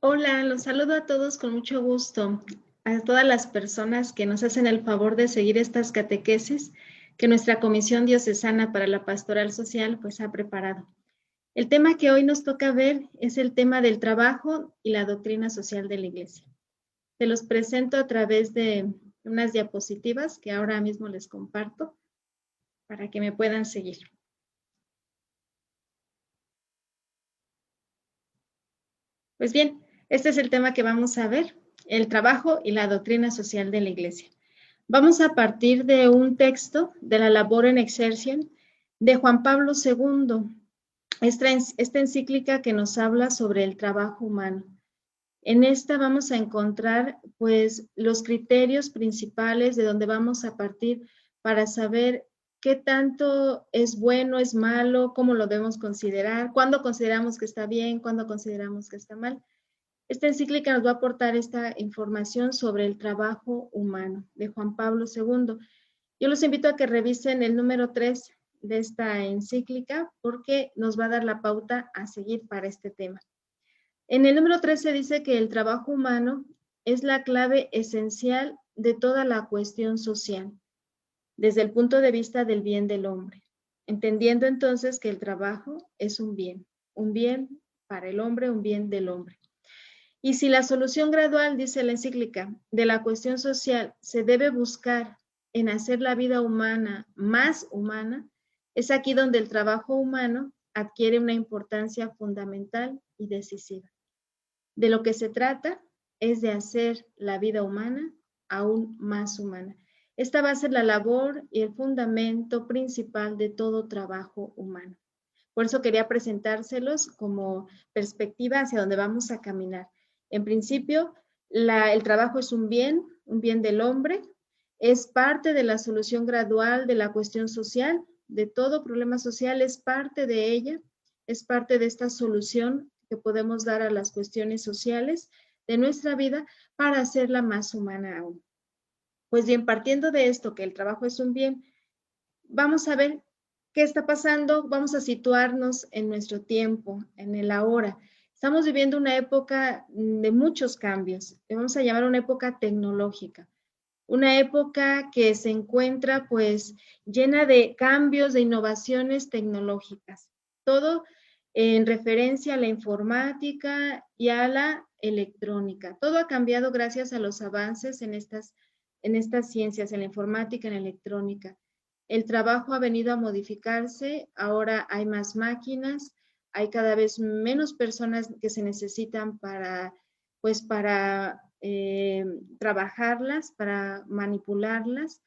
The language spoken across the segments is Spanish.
Hola, los saludo a todos con mucho gusto, a todas las personas que nos hacen el favor de seguir estas catequesis que nuestra Comisión Diocesana para la Pastoral Social pues ha preparado. El tema que hoy nos toca ver es el tema del trabajo y la doctrina social de la Iglesia. Se los presento a través de unas diapositivas que ahora mismo les comparto para que me puedan seguir. Pues bien, este es el tema que vamos a ver, el trabajo y la doctrina social de la Iglesia. Vamos a partir de un texto de la Labor in Exercitiam de Juan Pablo II, esta encíclica que nos habla sobre el trabajo humano. En esta vamos a encontrar pues los criterios principales de donde vamos a partir para saber qué tanto es bueno, es malo, cómo lo debemos considerar, cuándo consideramos que está bien, cuándo consideramos que está mal. Esta encíclica nos va a aportar esta información sobre el trabajo humano de Juan Pablo II. Yo los invito a que revisen el número 3 de esta encíclica porque nos va a dar la pauta a seguir para este tema. En el número 3 se dice que el trabajo humano es la clave esencial de toda la cuestión social, desde el punto de vista del bien del hombre, entendiendo entonces que el trabajo es un bien para el hombre, un bien del hombre. Y si la solución gradual, dice la encíclica, de la cuestión social se debe buscar en hacer la vida humana más humana, es aquí donde el trabajo humano adquiere una importancia fundamental y decisiva. De lo que se trata es de hacer la vida humana aún más humana. Esta va a ser la labor y el fundamento principal de todo trabajo humano. Por eso quería presentárselos como perspectiva hacia donde vamos a caminar. En principio, el trabajo es un bien del hombre, es parte de la solución gradual de la cuestión social, de todo problema social, es parte de ella, es parte de esta solución que podemos dar a las cuestiones sociales de nuestra vida para hacerla más humana aún. Pues bien, partiendo de esto, que el trabajo es un bien, vamos a ver qué está pasando, vamos a situarnos en nuestro tiempo, en el ahora. Estamos viviendo una época de muchos cambios, le vamos a llamar una época tecnológica, una época que se encuentra pues llena de cambios, de innovaciones tecnológicas, todo en referencia a la informática y a la electrónica. Todo ha cambiado gracias a los avances en estas ciencias, en la informática, en la electrónica. El trabajo ha venido a modificarse, ahora hay más máquinas, hay cada vez menos personas que se necesitan para trabajarlas, para manipularlas.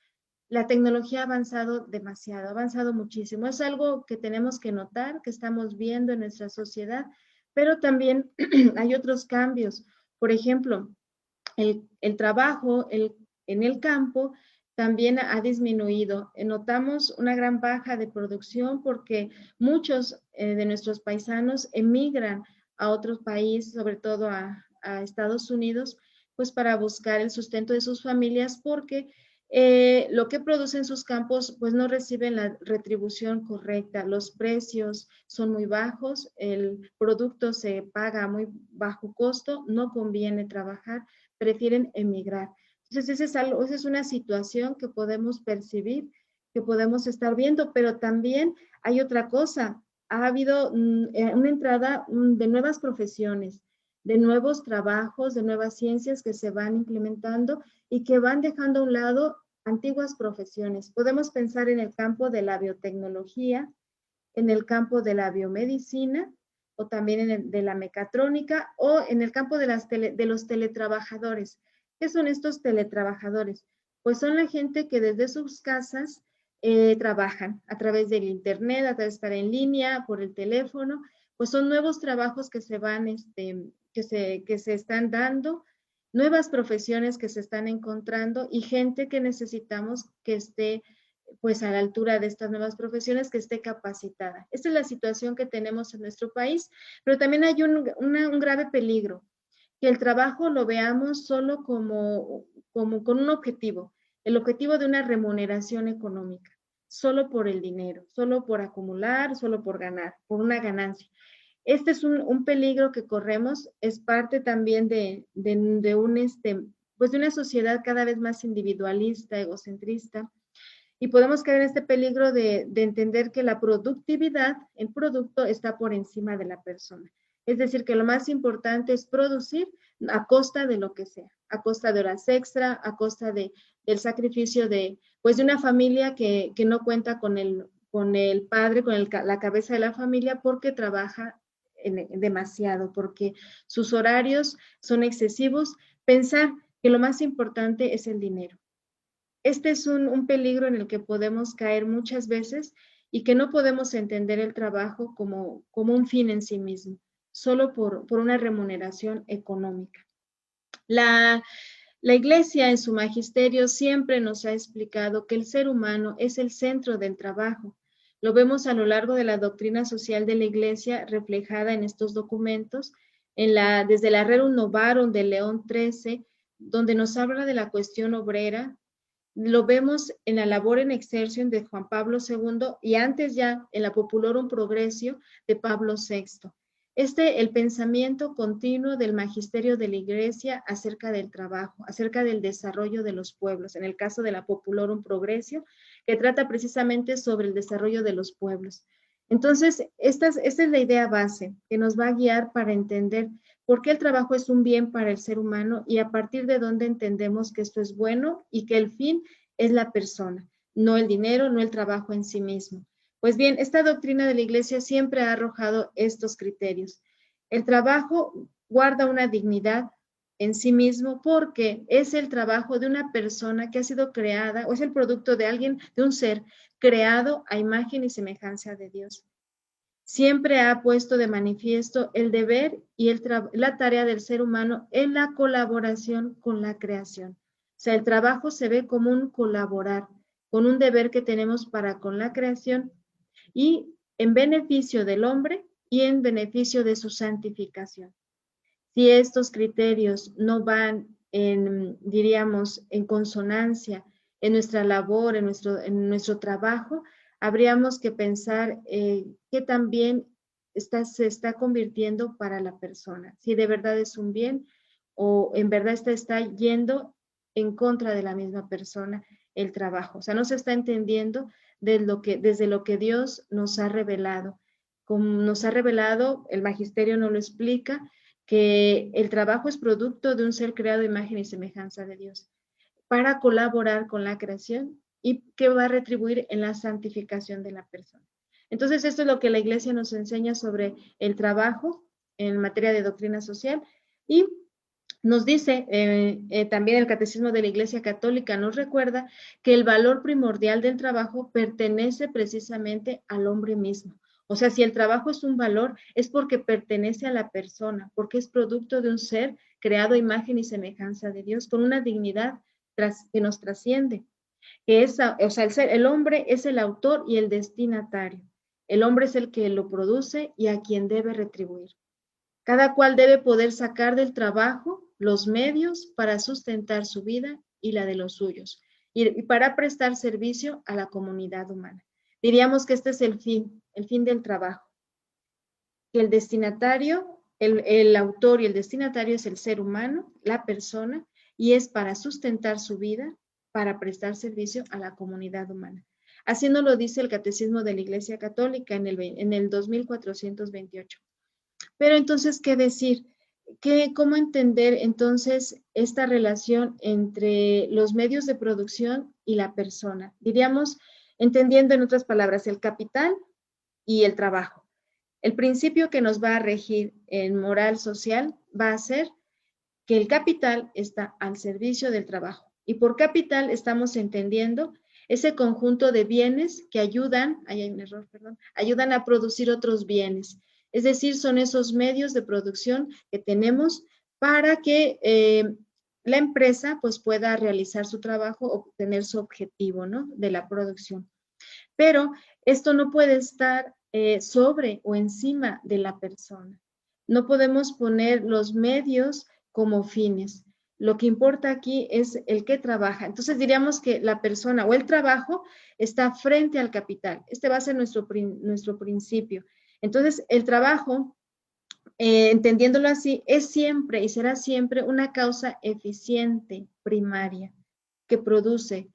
La tecnología ha avanzado demasiado, ha avanzado muchísimo. Es algo que tenemos que notar, que estamos viendo en nuestra sociedad, pero también hay otros cambios. Por ejemplo, el trabajo en el campo también ha disminuido. Notamos una gran baja de producción porque muchos de nuestros paisanos emigran a otros países, sobre todo a Estados Unidos, pues para buscar el sustento de sus familias porque lo que producen sus campos pues no reciben la retribución correcta, los precios son muy bajos, el producto se paga a muy bajo costo, no conviene trabajar, prefieren emigrar. Entonces, esa es una situación que podemos percibir, que podemos estar viendo, pero también hay otra cosa, ha habido una entrada de nuevas profesiones, de nuevos trabajos, de nuevas ciencias que se van implementando y que van dejando a un lado antiguas profesiones. Podemos pensar en el campo de la biotecnología, en el campo de la biomedicina o también en el de la mecatrónica o en el campo de los teletrabajadores. ¿Qué son estos teletrabajadores? Pues son la gente que desde sus casas trabajan a través del internet, a través de estar en línea, por el teléfono, pues son nuevos trabajos que se van, que se están dando, nuevas profesiones que se están encontrando y gente que necesitamos que esté pues a la altura de estas nuevas profesiones, que esté capacitada. Esta es la situación que tenemos en nuestro país, pero también hay un grave peligro, que el trabajo lo veamos solo como con un objetivo, el objetivo de una remuneración económica, solo por el dinero, solo por acumular, solo por ganar, por una ganancia. Este es un peligro que corremos, es parte también pues de una sociedad cada vez más individualista, egocentrista, y podemos caer en este peligro de entender que la productividad, el producto está por encima de la persona. Es decir, que lo más importante es producir a costa de lo que sea, a costa de horas extra, a costa del sacrificio pues de una familia que no cuenta con el padre, la cabeza de la familia, porque trabaja demasiado, porque sus horarios son excesivos. Pensar que lo más importante es el dinero. Este es un peligro en el que podemos caer muchas veces y que no podemos entender el trabajo como un fin en sí mismo, solo por una remuneración económica. La Iglesia en su magisterio siempre nos ha explicado que el ser humano es el centro del trabajo. Lo vemos a lo largo de la doctrina social de la Iglesia reflejada en estos documentos, desde la Rerum Novarum de León XIII, donde nos habla de la cuestión obrera. Lo vemos en la Labor in Exercitium de Juan Pablo II y antes ya en la Populorum Progressio de Pablo VI. El pensamiento continuo del magisterio de la Iglesia acerca del trabajo, acerca del desarrollo de los pueblos, en el caso de la Populorum Progressio, que trata precisamente sobre el desarrollo de los pueblos. Entonces, esta es la idea base que nos va a guiar para entender por qué el trabajo es un bien para el ser humano y a partir de dónde entendemos que esto es bueno y que el fin es la persona, no el dinero, no el trabajo en sí mismo. Pues bien, esta doctrina de la Iglesia siempre ha arrojado estos criterios. El trabajo guarda una dignidad en sí mismo porque es el trabajo de una persona que ha sido creada o es el producto de alguien, de un ser creado a imagen y semejanza de Dios. Siempre ha puesto de manifiesto el deber y la tarea del ser humano en la colaboración con la creación. O sea, el trabajo se ve como un colaborar, con un deber que tenemos para con la creación y en beneficio del hombre y en beneficio de su santificación. Si estos criterios no van diríamos, en consonancia en nuestra labor, en nuestro trabajo, habríamos que pensar que también se está convirtiendo para la persona, si de verdad es un bien o en verdad está yendo en contra de la misma persona el trabajo. O sea, no se está entendiendo desde lo que Dios nos ha revelado. Como nos ha revelado, el magisterio no lo explica, que el trabajo es producto de un ser creado a imagen y semejanza de Dios para colaborar con la creación y que va a retribuir en la santificación de la persona. Entonces, esto es lo que la Iglesia nos enseña sobre el trabajo en materia de doctrina social y nos dice también el Catecismo de la Iglesia Católica, nos recuerda que el valor primordial del trabajo pertenece precisamente al hombre mismo. O sea, si el trabajo es un valor, es porque pertenece a la persona, porque es producto de un ser creado a imagen y semejanza de Dios, con una dignidad que nos trasciende. O sea, el hombre es el autor y el destinatario. El hombre es el que lo produce y a quien debe retribuir. Cada cual debe poder sacar del trabajo los medios para sustentar su vida y la de los suyos y para prestar servicio a la comunidad humana. Diríamos que este es el fin del trabajo. Que el destinatario, el autor y el destinatario es el ser humano, la persona, y es para sustentar su vida, para prestar servicio a la comunidad humana. Así nos lo dice el Catecismo de la Iglesia Católica en el 2428. Pero entonces, ¿qué decir? ¿Cómo entender entonces esta relación entre los medios de producción y la persona? Diríamos, entendiendo en otras palabras, el capital y el trabajo. El principio que nos va a regir en moral social va a ser que el capital está al servicio del trabajo. Y por capital estamos entendiendo ese conjunto de bienes que ayudan, ahí hay un error, perdón, ayudan a producir otros bienes. Es decir, son esos medios de producción que tenemos para que la empresa pues pueda realizar su trabajo, obtener su objetivo, ¿no? De la producción. Pero esto no puede estar sobre o encima de la persona. No podemos poner los medios como fines. Lo que importa aquí es el que trabaja. Entonces diríamos que la persona o el trabajo está frente al capital. Este va a ser nuestro principio. Entonces el trabajo entendiéndolo así, es siempre y será siempre una causa eficiente, primaria, que produce,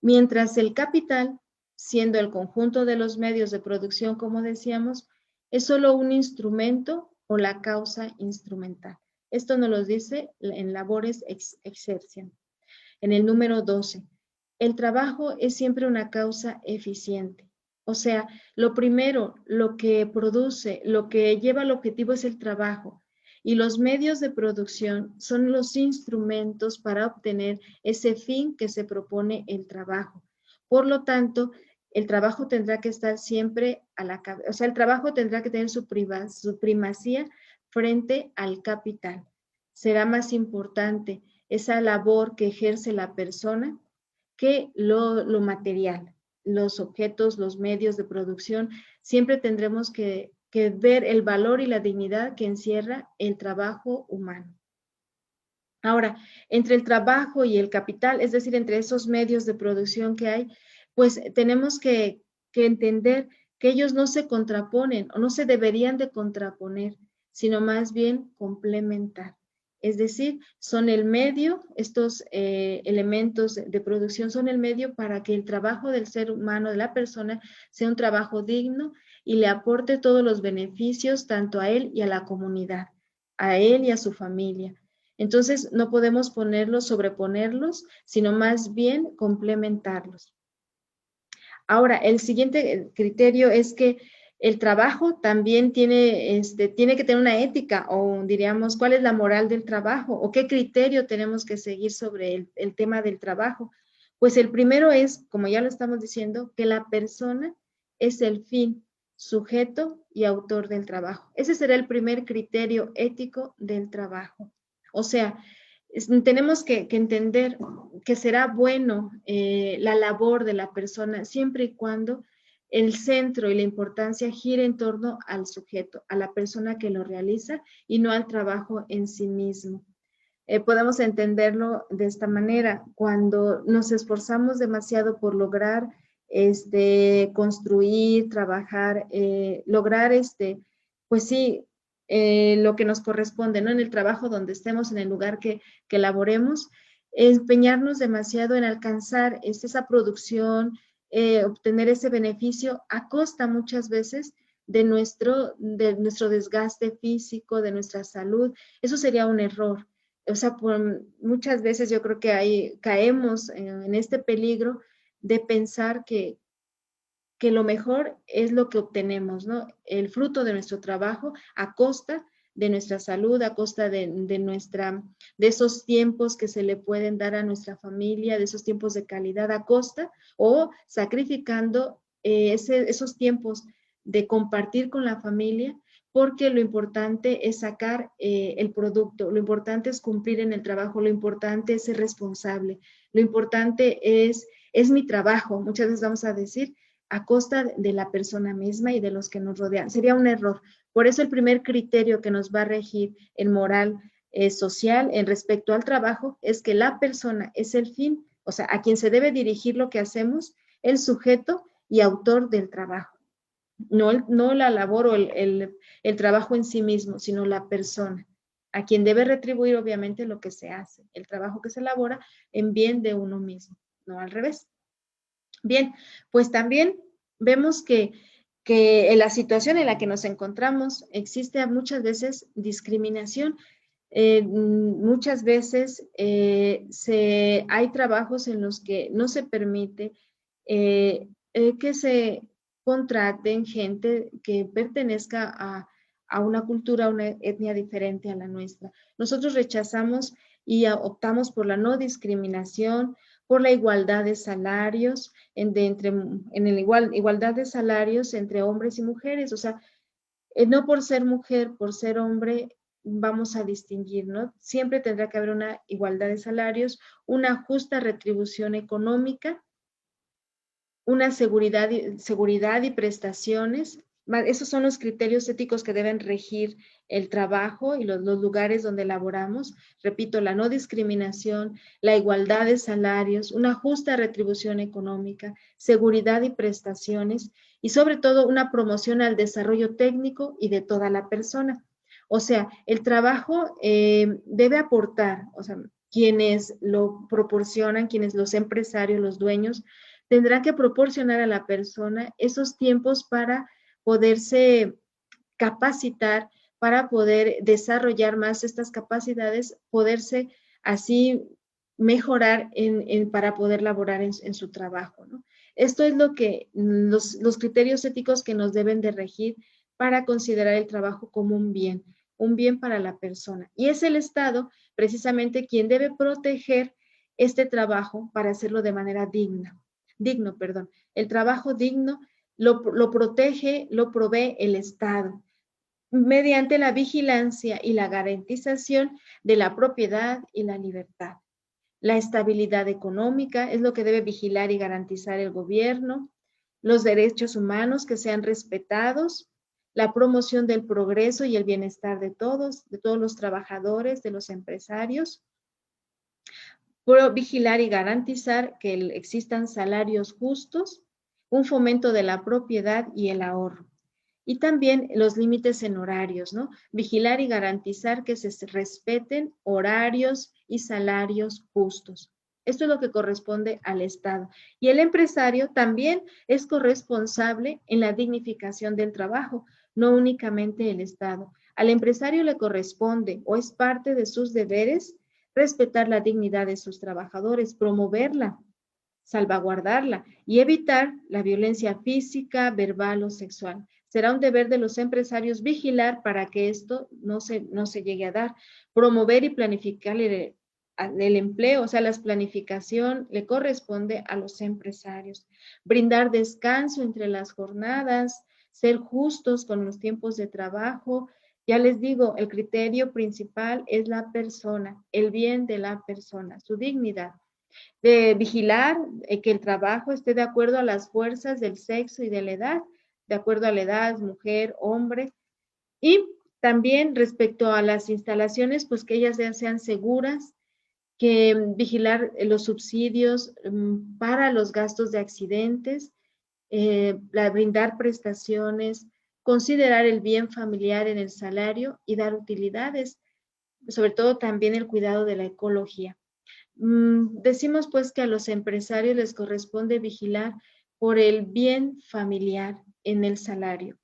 mientras el capital, siendo el conjunto de los medios de producción, como decíamos, es solo un instrumento o la causa instrumental. Esto nos lo dice en Labores Exercens. En el número 12, el trabajo es siempre una causa eficiente. O sea, lo primero, lo que produce, lo que lleva al objetivo es el trabajo. Y los medios de producción son los instrumentos para obtener ese fin que se propone el trabajo. Por lo tanto, el trabajo tendrá que estar siempre a la cabeza, o sea, el trabajo tendrá que tener su primacía frente al capital. Será más importante esa labor que ejerce la persona que lo material, los objetos, los medios de producción. Siempre tendremos que ver el valor y la dignidad que encierra el trabajo humano. Ahora, entre el trabajo y el capital, es decir, entre esos medios de producción que hay, pues tenemos que entender que ellos no se contraponen o no se deberían de contraponer, sino más bien complementar. Es decir, son el medio, estos elementos de producción son el medio para que el trabajo del ser humano, de la persona, sea un trabajo digno y le aporte todos los beneficios tanto a él y a la comunidad, a él y a su familia. Entonces, no podemos ponerlos, sobreponerlos, sino más bien complementarlos. Ahora, el siguiente criterio es que el trabajo también tiene que tener una ética, o diríamos, ¿cuál es la moral del trabajo? ¿O qué criterio tenemos que seguir sobre el tema del trabajo? Pues el primero es, como ya lo estamos diciendo, que la persona es el fin, sujeto y autor del trabajo. Ese será el primer criterio ético del trabajo. O sea, tenemos que entender que será bueno la labor de la persona siempre y cuando el centro y la importancia gire en torno al sujeto, a la persona que lo realiza y no al trabajo en sí mismo. Podemos entenderlo de esta manera: cuando nos esforzamos demasiado por lograr construir, trabajar, lograr pues sí, lo que nos corresponde, ¿no? En el trabajo donde estemos, en el lugar que laboremos, empeñarnos demasiado en alcanzar esa producción, obtener ese beneficio a costa muchas veces de nuestro desgaste físico, de nuestra salud. Eso sería un error. O sea, muchas veces yo creo que caemos en este peligro de pensar que lo mejor es lo que obtenemos, ¿no? El fruto de nuestro trabajo a costa de nuestra salud, a costa de esos tiempos que se le pueden dar a nuestra familia, de esos tiempos de calidad a costa, o sacrificando esos tiempos de compartir con la familia, porque lo importante es sacar el producto, lo importante es cumplir en el trabajo, lo importante es ser responsable, lo importante es mi trabajo. Muchas veces vamos a decir, a costa de la persona misma y de los que nos rodean. Sería un error. Por eso el primer criterio que nos va a regir en moral social en respecto al trabajo es que la persona es el fin, o sea, a quien se debe dirigir lo que hacemos, el sujeto y autor del trabajo. No la labor o el trabajo en sí mismo, sino la persona, a quien debe retribuir obviamente lo que se hace, el trabajo que se elabora en bien de uno mismo, no al revés. Bien, pues también vemos que en la situación en la que nos encontramos existe muchas veces discriminación. Muchas veces hay trabajos en los que no se permite que se contraten gente que pertenezca a una cultura, a una etnia diferente a la nuestra. Nosotros rechazamos y optamos por la no discriminación, por la igualdad de salarios, igualdad de salarios entre hombres y mujeres. O sea, no por ser mujer, por ser hombre, vamos a distinguir, ¿no? Siempre tendrá que haber una igualdad de salarios, una justa retribución económica, una seguridad y prestaciones. Esos son los criterios éticos que deben regir el trabajo y los lugares donde laboramos. Repito, la no discriminación, la igualdad de salarios, una justa retribución económica, seguridad y prestaciones, y sobre todo una promoción al desarrollo técnico y de toda la persona. O sea, el trabajo debe aportar, o sea, quienes lo proporcionan, quienes los empresarios, los dueños, tendrán que proporcionar a la persona esos tiempos para poderse capacitar, para poder desarrollar más estas capacidades, poderse así mejorar para poder laborar en su trabajo, ¿no? Esto es lo que los criterios éticos que nos deben de regir para considerar el trabajo como un bien para la persona. Y es el Estado precisamente quien debe proteger este trabajo para hacerlo de manera digno, perdón. El trabajo digno lo protege, lo provee el Estado mediante la vigilancia y la garantización de la propiedad y la libertad. La estabilidad económica es lo que debe vigilar y garantizar el gobierno, los derechos humanos que sean respetados, la promoción del progreso y el bienestar de todos los trabajadores, de los empresarios, vigilar y garantizar que existan salarios justos, un fomento de la propiedad y el ahorro. Y también los límites en horarios, ¿no? Vigilar y garantizar que se respeten horarios y salarios justos. Esto es lo que corresponde al Estado. Y el empresario también es corresponsable en la dignificación del trabajo, no únicamente el Estado. Al empresario le corresponde o es parte de sus deberes respetar la dignidad de sus trabajadores, promoverla, salvaguardarla y evitar la violencia física, verbal o sexual. Será un deber de los empresarios vigilar para que esto no se llegue a dar. Promover y planificar el empleo, o sea, la planificación le corresponde a los empresarios. Brindar descanso entre las jornadas, ser justos con los tiempos de trabajo. Ya les digo, el criterio principal es la persona, el bien de la persona, su dignidad. De vigilar que el trabajo esté de acuerdo a las fuerzas del sexo y de la edad, de acuerdo a la edad, mujer, hombre, y también respecto a las instalaciones, pues que ellas sean seguras, que vigilar los subsidios para los gastos de accidentes, brindar prestaciones, considerar el bien familiar en el salario y dar utilidades, sobre todo también el cuidado de la ecología. Decimos pues que a los empresarios les corresponde vigilar por el bien familiar en el salario.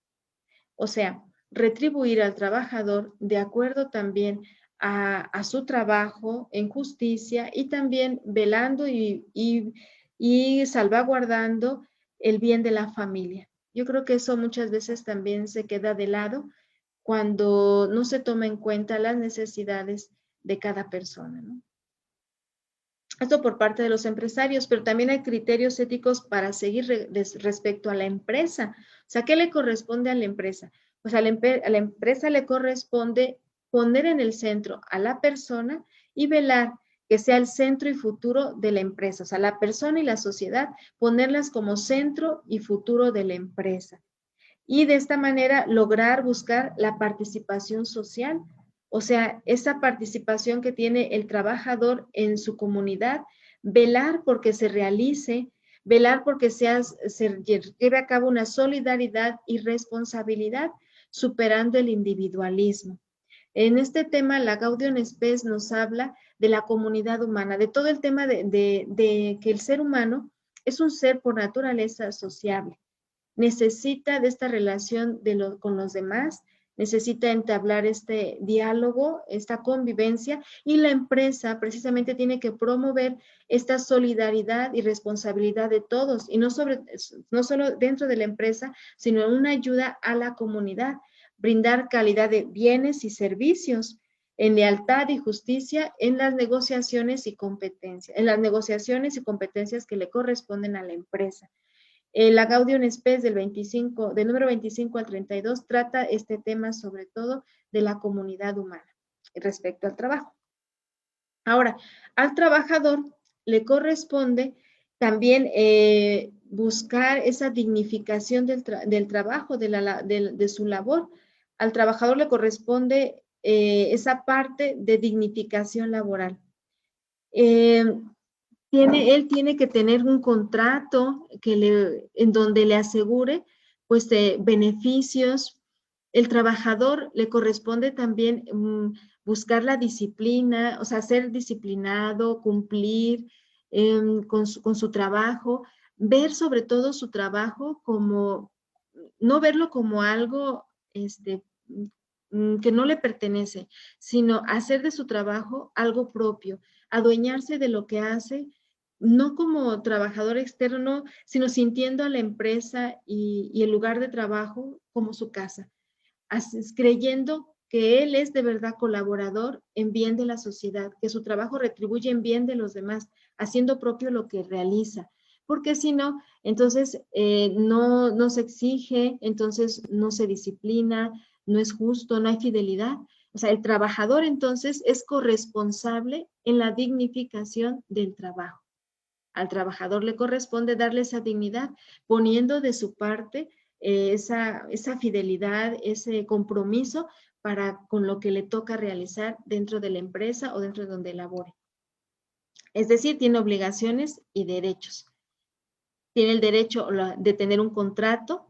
O sea, retribuir al trabajador de acuerdo también a su trabajo en justicia y también velando y salvaguardando el bien de la familia. Yo creo que eso muchas veces también se queda de lado cuando no se toma en cuenta las necesidades de cada persona, ¿no? Esto por parte de los empresarios, pero también hay criterios éticos para seguir respecto a la empresa. O sea, ¿qué le corresponde a la empresa? Pues a la empresa le corresponde poner en el centro a la persona y velar que sea el centro y futuro de la empresa. O sea, la persona y la sociedad, ponerlas como centro y futuro de la empresa. Y de esta manera lograr buscar la participación social, o sea, esa participación que tiene el trabajador en su comunidad, velar porque se realice, velar porque se lleve a cabo una solidaridad y responsabilidad, superando el individualismo. En este tema, la Gaudium Spes nos habla de la comunidad humana, de todo el tema de que el ser humano es un ser por naturaleza sociable. Necesita de esta relación con los demás, necesita entablar este diálogo, esta convivencia, y la empresa precisamente tiene que promover esta solidaridad y responsabilidad de todos, y no solo dentro de la empresa, sino una ayuda a la comunidad, brindar calidad de bienes y servicios en lealtad y justicia en las negociaciones y competencias, que le corresponden a la empresa. La Gaudium Spes del número 25 al 32 trata este tema sobre todo de la comunidad humana respecto al trabajo. Ahora, al trabajador le corresponde también buscar esa dignificación del trabajo, de su labor. Al trabajador le corresponde esa parte de dignificación laboral. Él tiene que tener un contrato en donde le asegure pues beneficios, el trabajador le corresponde también buscar la disciplina, o sea, ser disciplinado, cumplir con su trabajo, ver sobre todo su trabajo como, no verlo como algo que no le pertenece, sino hacer de su trabajo algo propio, adueñarse de lo que hace, no como trabajador externo, sino sintiendo a la empresa y el lugar de trabajo como su casa, creyendo que él es de verdad colaborador en bien de la sociedad, que su trabajo retribuye en bien de los demás, haciendo propio lo que realiza. Porque si no, entonces no se exige, entonces no se disciplina, no es justo, no hay fidelidad. O sea, el trabajador entonces es corresponsable en la dignificación del trabajo. Al trabajador le corresponde darle esa dignidad, poniendo de su parte esa fidelidad, ese compromiso para con lo que le toca realizar dentro de la empresa o dentro de donde labore. Es decir, tiene obligaciones y derechos. Tiene el derecho de tener un contrato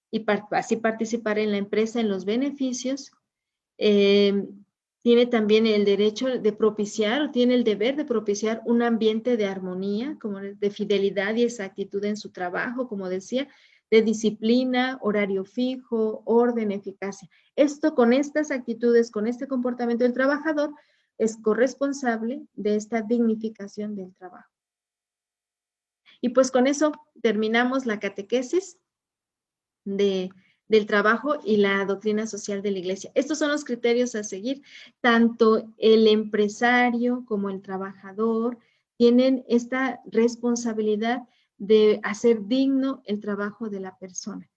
y así participar en la empresa en los beneficios. Tiene también el derecho de propiciar, o tiene el deber de propiciar un ambiente de armonía, como de fidelidad y exactitud en su trabajo, como decía, de disciplina, horario fijo, orden, eficacia. Esto con estas actitudes, con este comportamiento del trabajador, es corresponsable de esta dignificación del trabajo. Y pues con eso terminamos la catequesis del trabajo y la doctrina social de la Iglesia. Estos son los criterios a seguir. Tanto el empresario como el trabajador tienen esta responsabilidad de hacer digno el trabajo de la persona.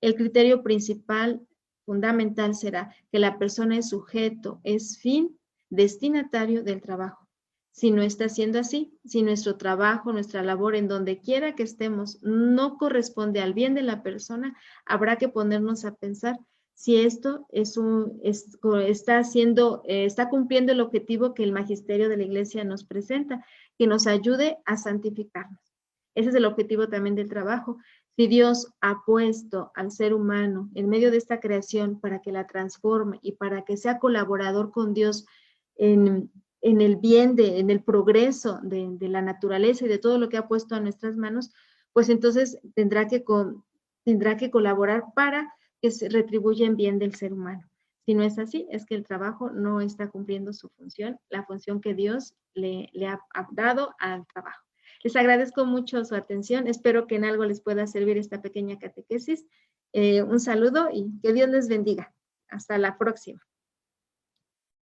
El criterio principal, fundamental, será que la persona es sujeto, es fin, destinatario del trabajo. Si no está siendo así, si nuestro trabajo, nuestra labor, en donde quiera que estemos, no corresponde al bien de la persona, habrá que ponernos a pensar si esto está cumpliendo el objetivo que el magisterio de la Iglesia nos presenta, que nos ayude a santificarnos. Ese es el objetivo también del trabajo. Si Dios ha puesto al ser humano en medio de esta creación para que la transforme y para que sea colaborador con Dios en el bien, en el progreso de la naturaleza y de todo lo que ha puesto a nuestras manos, pues entonces tendrá que colaborar para que se retribuya en bien del ser humano. Si no es así, es que el trabajo no está cumpliendo su función, la función que Dios le ha dado al trabajo. Les agradezco mucho su atención. Espero que en algo les pueda servir esta pequeña catequesis. Un saludo y que Dios les bendiga. Hasta la próxima.